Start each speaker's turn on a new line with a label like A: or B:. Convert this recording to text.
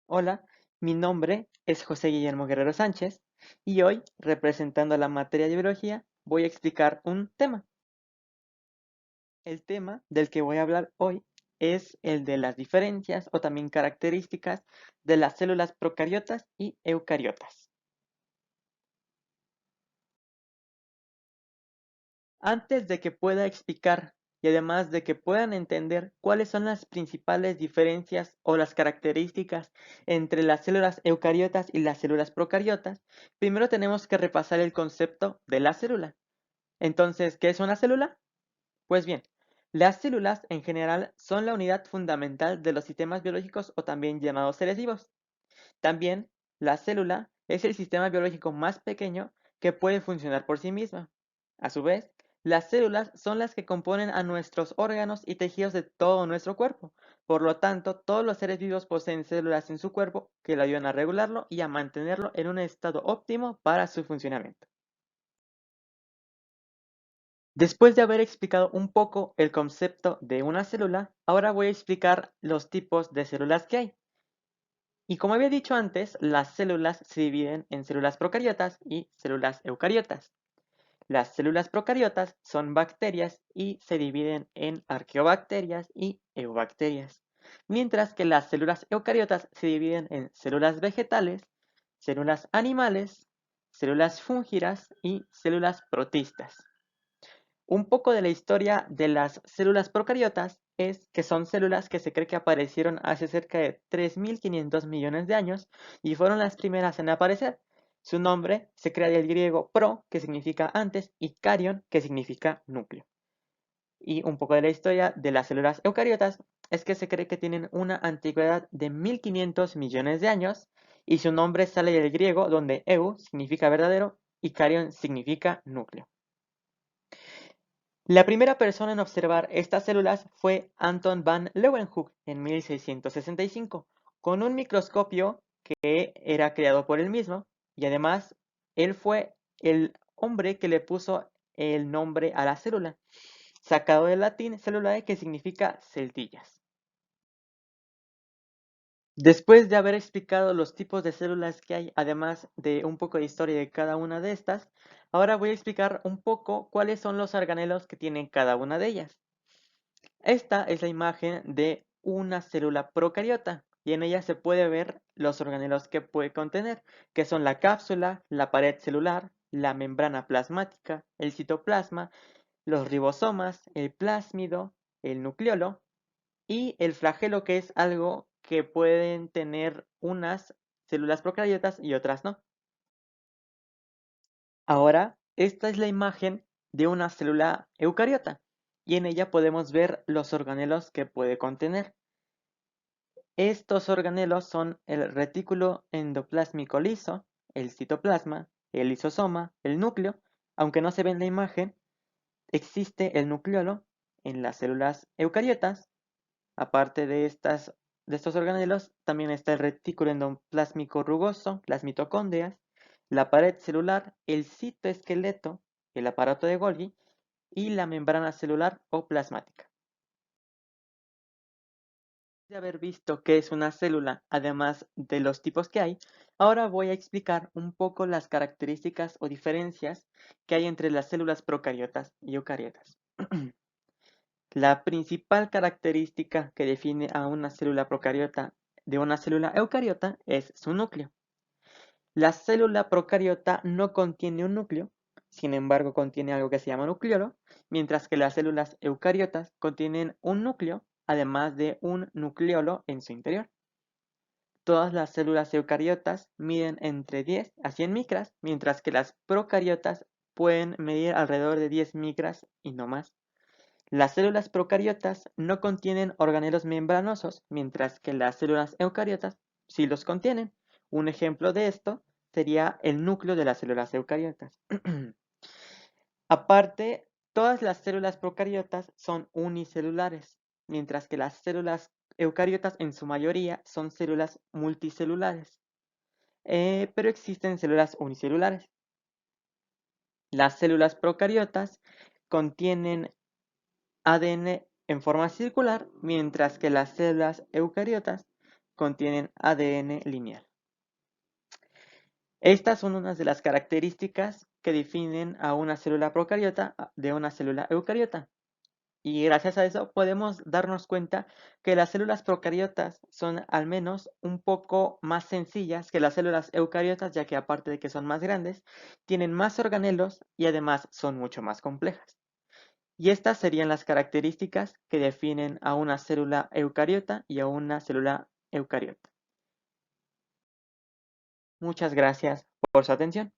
A: Hola, mi nombre es José Guillermo Guerrero Sánchez y hoy, representando la materia de biología, voy a explicar un tema. El tema del que voy a hablar hoy es el de las diferencias o también características de las células procariotas y eucariotas. Antes de que pueda explicar y además de que puedan entender cuáles son las principales diferencias o las características entre las células eucariotas y las células procariotas, primero tenemos que repasar el concepto de la célula. Entonces, ¿qué es una célula? Pues bien, las células en general son la unidad fundamental de los sistemas biológicos o también llamados seres vivos. También, la célula es el sistema biológico más pequeño que puede funcionar por sí misma. A su vez, las células son las que componen a nuestros órganos y tejidos de todo nuestro cuerpo. Por lo tanto, todos los seres vivos poseen células en su cuerpo que le ayudan a regularlo y a mantenerlo en un estado óptimo para su funcionamiento. Después de haber explicado un poco el concepto de una célula, ahora voy a explicar los tipos de células que hay. Y como había dicho antes, las células se dividen en células procariotas y células eucariotas. Las células procariotas son bacterias y se dividen en arqueobacterias y eubacterias, mientras que las células eucariotas se dividen en células vegetales, células animales, células fúngicas y células protistas. Un poco de la historia de las células procariotas es que son células que se cree que aparecieron hace cerca de 3.500 millones de años y fueron las primeras en aparecer. Su nombre se crea del griego pro, que significa antes, y carion, que significa núcleo. Y un poco de la historia de las células eucariotas es que se cree que tienen una antigüedad de 1.500 millones de años y su nombre sale del griego donde eu significa verdadero y carion significa núcleo. La primera persona en observar estas células fue Anton van Leeuwenhoek en 1665, con un microscopio que era creado por él mismo, y además él fue el hombre que le puso el nombre a la célula, sacado del latín cellulae, que significa celdillas. Después de haber explicado los tipos de células que hay, además de un poco de historia de cada una de estas, ahora voy a explicar un poco cuáles son los organelos que tienen cada una de ellas. Esta es la imagen de una célula procariota y en ella se puede ver los organelos que puede contener, que son la cápsula, la pared celular, la membrana plasmática, el citoplasma, los ribosomas, el plásmido, el nucleolo y el flagelo, que es algo que pueden tener unas células procariotas y otras no. Ahora, esta es la imagen de una célula eucariota y en ella podemos ver los organelos que puede contener. Estos organelos son el retículo endoplásmico liso, el citoplasma, el lisosoma, el núcleo. Aunque no se ve en la imagen, existe el nucleolo en las células eucariotas. Aparte de estos organelos, también está el retículo endoplásmico rugoso, las mitocondrias, la pared celular, el citoesqueleto, el aparato de Golgi y la membrana celular o plasmática. De haber visto qué es una célula, además de los tipos que hay, ahora voy a explicar un poco las características o diferencias que hay entre las células procariotas y eucariotas. La principal característica que define a una célula procariota de una célula eucariota es su núcleo. La célula procariota no contiene un núcleo, sin embargo contiene algo que se llama nucleolo, mientras que las células eucariotas contienen un núcleo, además de un nucleolo en su interior. Todas las células eucariotas miden entre 10 a 100 micras, mientras que las procariotas pueden medir alrededor de 10 micras y no más. Las células procariotas no contienen organelos membranosos, mientras que las células eucariotas sí los contienen. Un ejemplo de esto sería el núcleo de las células eucariotas. Aparte, todas las células procariotas son unicelulares, mientras que las células eucariotas en su mayoría son células multicelulares. Pero existen células unicelulares. Las células procariotas contienen ADN en forma circular, mientras que las células eucariotas contienen ADN lineal. Estas son unas de las características que definen a una célula procariota de una célula eucariota. Y gracias a eso podemos darnos cuenta que las células procariotas son al menos un poco más sencillas que las células eucariotas, ya que aparte de que son más grandes, tienen más organelos y además son mucho más complejas. Y estas serían las características que definen a una célula eucariota y a una célula eucariota. Muchas gracias por su atención.